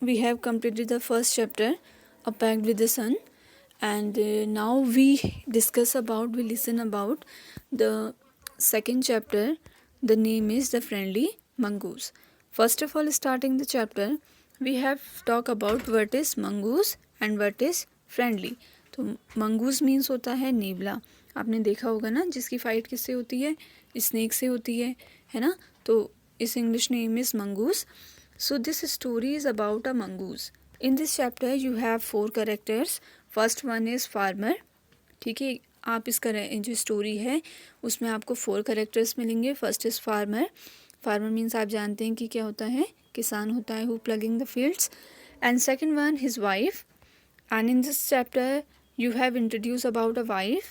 we have completed the first chapter, A Pact with the Sun, and now we listen about the second chapter. The name is The Friendly Mongoose. First of all, starting the chapter, we have talk about what is mongoose and what is friendly. तो mongoose means होता है नेवला. आपने देखा होगा ना, जिसकी fight किससे होती है, स्नेक से होती है ना. तो इस English name is mongoose. So this story is about a mongoose. In this chapter you have 4 characters. First one is farmer. ठीक है, आप इसका जो स्टोरी है उसमें आपको 4 कैरेक्टर्स मिलेंगे. First is farmer. Farmer means आप जानते हैं कि क्या होता है, किसान होता है, who plugging the fields. And second one his wife. And in this chapter you have introduced about a wife.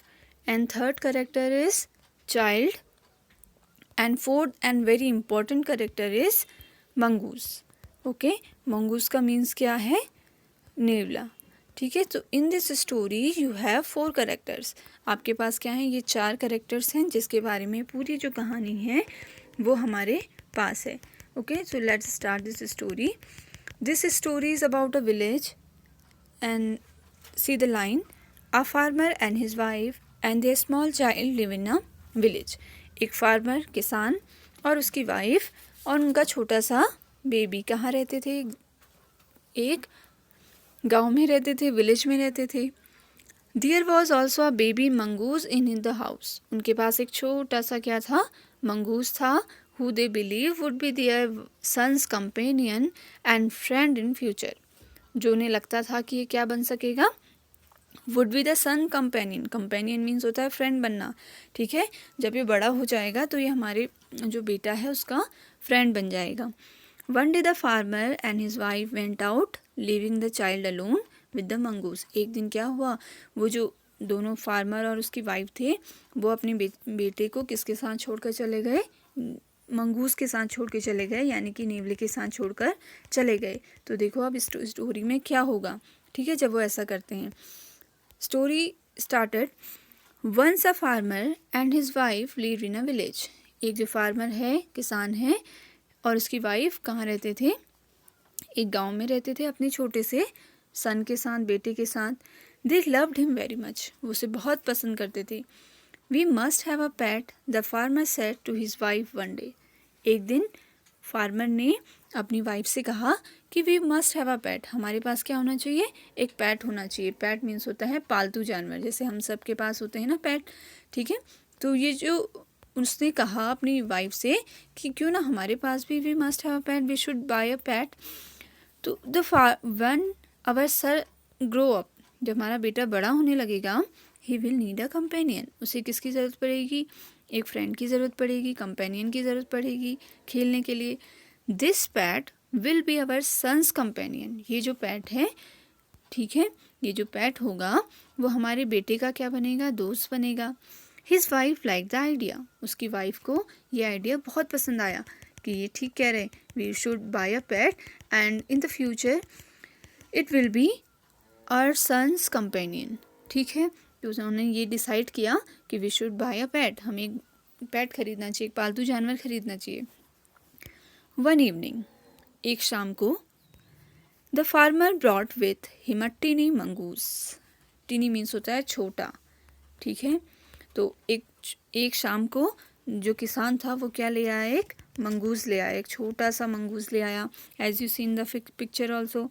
And third character is child. And fourth and very important character is mongoose. Okay, mongoose का means क्या है, नेवला. ठीक है, तो in this story you have 4 characters. आपके पास क्या है, ये 4 कैरेक्टर्स हैं जिसके बारे में पूरी जो कहानी है वो हमारे पास है. Okay, so let's start this story. This story is about a village. And see the line, a farmer and his wife and their small child live in a village. एक फार्मर, किसान, और उसकी वाइफ और उनका छोटा सा baby कहाँ रहते थे, एक गांव में रहते थे, विलेज में रहते थे. There was also a baby mongoose in the house. उनके पास एक छोटा सा क्या था, मंगूस था. Who they believe would be their sons companion and friend in future. जो उन्हें लगता था कि ये क्या बन सकेगा, would be the son companion. Companion means होता है फ्रेंड बनना. ठीक है, जब ये बड़ा हो जाएगा तो ये हमारे जो बेटा है उसका फ्रेंड बन जाएगा. One day the farmer and his wife went out leaving the child alone with the mongoose. एक दिन क्या हुआ, वो जो दोनों फार्मर और उसकी वाइफ थे वो अपने बेटे को किसके साथ छोड़कर चले गए, मंगूस के साथ छोड़ के चले गए, यानी कि नेवले के साथ छोड़कर चले गए. तो देखो अब स्टोरी में क्या होगा, ठीक है, जब वो ऐसा करते हैं. Story started. Once a farmer and his wife live in a village. एक जो फार्मर है, किसान है, और उसकी वाइफ कहाँ रहते थे, एक गांव में रहते थे अपने छोटे से सन के साथ, बेटे के साथ. They loved him very much. वो उसे बहुत पसंद करते थे. We must have a pet, the farmer said to his wife one day. एक दिन फार्मर ने अपनी वाइफ से कहा कि we must have a pet. हमारे पास क्या होना चाहिए, एक पेट होना चाहिए. पेट मीन्स होता है पालतू जानवर, जैसे हम सब के पास होते हैं ना पेट. ठीक है, तो ये जो उसने कहा अपनी वाइफ से कि क्यों ना हमारे पास भी we must have a pet, we should buy a pet. तो when our son grow up. जब हमारा बेटा बड़ा होने लगेगा, he will need a companion. उसे किसकी ज़रूरत पड़ेगी, एक फ्रेंड की ज़रूरत पड़ेगी, कंपेनियन की ज़रूरत पड़ेगी खेलने के लिए. This pet will be our sons companion. ये जो पैट है, ठीक है, ये जो पैट होगा वो हमारे बेटे का क्या बनेगा, दोस्त बनेगा. His wife like the idea. उसकी वाइफ को ये आइडिया बहुत पसंद आया कि ये ठीक कह रहे, we should buy a pet and in the future it will be our sons companion. ठीक है, तो उन्होंने ये डिसाइड किया कि we should buy a pet. हमें एक पेट खरीदना चाहिए, एक पालतू जानवर खरीदना चाहिए. वन इवनिंग, एक शाम को, the farmer brought with him a tiny mongoose. Tiny means होता है छोटा. ठीक है, तो एक शाम को जो किसान था वो क्या ले आया, एक मंगूस ले आया, एक छोटा सा मंगूस ले आया. As you see in the picture also.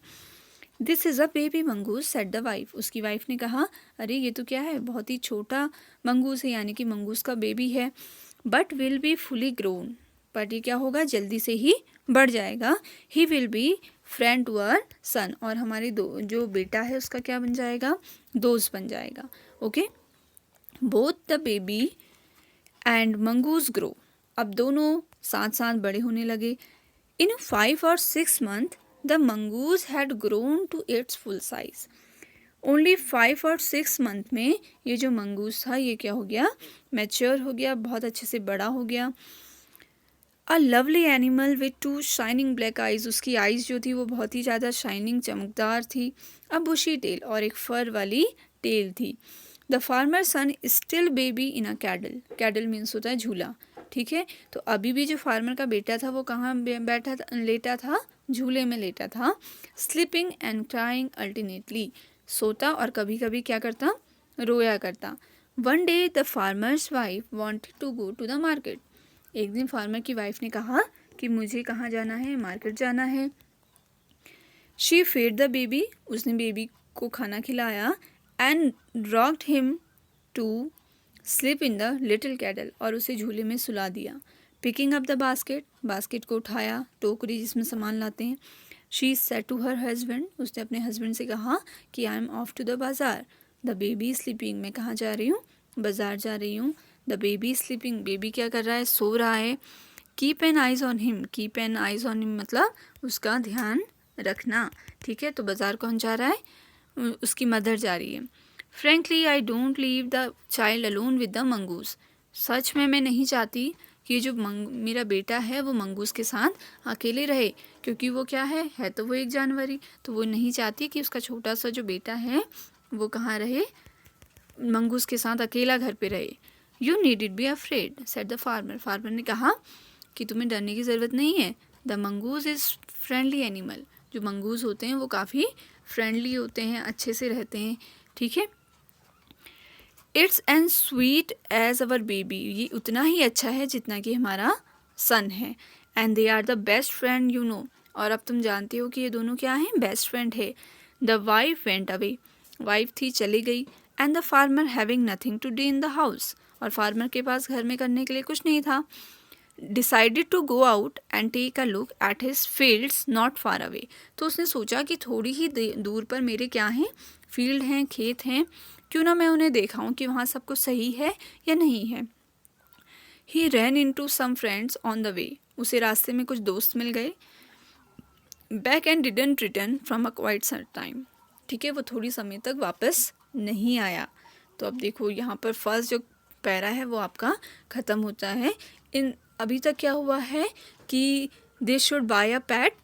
This is a baby mongoose said the wife. उसकी वाइफ ने कहा, अरे ये तो क्या है, बहुत ही छोटा मंगूस है, यानी कि मंगूस का बेबी है. But will be fully grown. But ये क्या होगा, जल्दी से ही बढ़ जाएगा. He will be friend to our son. और हमारे जो बेटा है उसका क्या बन जाएगा, दोस्त बन जाएगा. Okay, both the baby and mongoose grow. अब दोनों साथ साथ बड़े होने लगे. इन 5 or 6 months the mongoose had grown to its full size. Only 5 और 6 मंथ में ये जो मंगूस था ये क्या हो गया, मैच्योर हो गया, बहुत अच्छे से बड़ा हो गया. A lovely animal with 2 shining black eyes. उसकी आइज़ जो थी वो बहुत ही ज़्यादा शाइनिंग, चमकदार थी. अ बुशी टेल, और एक फर वाली टेल थी. The farmer son still baby in a cradle. Cradle means होता है झूला. ठीक है, तो अभी भी जो फार्मर का बेटा था वो कहाँ बैठा था, लेटा था, झूले में लेटा था, स्लीपिंग एंड क्राइंग अल्टरनेटली, सोता और कभी कभी क्या करता, रोया करता। One day the farmer's wife wanted to go to the market, एक दिन फार्मर की वाइफ ने कहा कि मुझे कहाँ जाना है, मार्केट जाना है। शी फेड द बेबी, उसने बेबी को खाना खिलाया, and rocked him to sleep in the little cradle, और उसे झूले में सुला दिया। Picking up the basket, basket को उठाया, टोकरी जिसमें सामान लाते हैं। She said to her husband, उसने अपने हस्बैंड से कहा कि I am off to the bazaar, the baby sleeping, मैं कहाँ जा रही हूँ, बाज़ार जा रही हूँ। द बेबी स्लीपिंग, बेबी क्या कर रहा है, सो रहा है। Keep an eyes on him, keep an eyes on him मतलब उसका ध्यान रखना, ठीक है। तो बाज़ार कौन जा रहा है, उसकी मदर जा रही है। Frankly I don't leave the child alone with the mongoose, सच में मैं नहीं चाहती कि जो मेरा बेटा है वो मंगूस के साथ अकेले रहे, क्योंकि वो क्या है तो वो एक जानवर ही, तो वो नहीं चाहती कि उसका छोटा सा जो बेटा है वो कहाँ रहे, मंगूस के साथ अकेला घर पे रहे। You needed be afraid said the farmer, farmer ने कहा कि तुम्हें डरने की ज़रूरत नहीं है। The mongoose is friendly animal, जो मंगूस होते हैं वो काफ़ी फ्रेंडली होते हैं, अच्छे से रहते हैं, ठीक है। It's and sweet as our baby, ये उतना ही अच्छा है जितना कि हमारा सन है। And they are the best friend you know, और अब तुम जानते हो कि ये दोनों क्या हैं, बेस्ट फ्रेंड है। The wife went away, wife थी चली गई। And the farmer having nothing to do in the house, और फार्मर के पास घर में करने के लिए कुछ नहीं था। Decided to go out and take a look at his fields not far away, तो उसने सोचा कि थोड़ी ही दूर पर मेरे क्या हैं, फील्ड हैं, खेत हैं, क्यों ना मैं उन्हें देखाऊं कि वहाँ सब कुछ सही है या नहीं है। He ran into some friends on the way, उसे रास्ते में कुछ दोस्त मिल गए। Back and didn't return from a quite some time, ठीक है, वो थोड़ी समय तक वापस नहीं आया। तो अब देखो यहाँ पर फर्स्ट जो पैरा है वो आपका ख़त्म होता है। इन अभी तक क्या हुआ है कि they should buy a PAT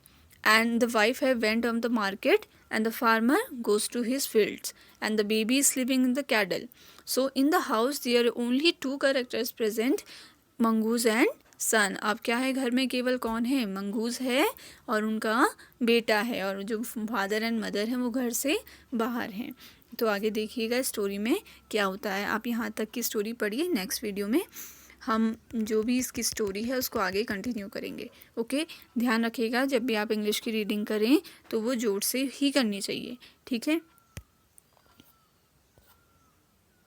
and the wife have went on the market and the farmer goes to his fields and the baby is sleeping in the cradle. So in the house there are only two characters present, mongoose and son. अब क्या है, घर में केवल कौन है, mongoose है और उनका बेटा है, और जो फादर एंड मदर हैं वो घर से बाहर हैं। तो आगे देखिएगा स्टोरी में क्या होता है। आप यहाँ तक की स्टोरी पढ़िए, नेक्स्ट वीडियो में हम जो भी इसकी स्टोरी है उसको आगे कंटिन्यू करेंगे। ओके, ध्यान रखिएगा जब भी आप इंग्लिश की रीडिंग करें तो वो जोर से ही करनी चाहिए, ठीक है।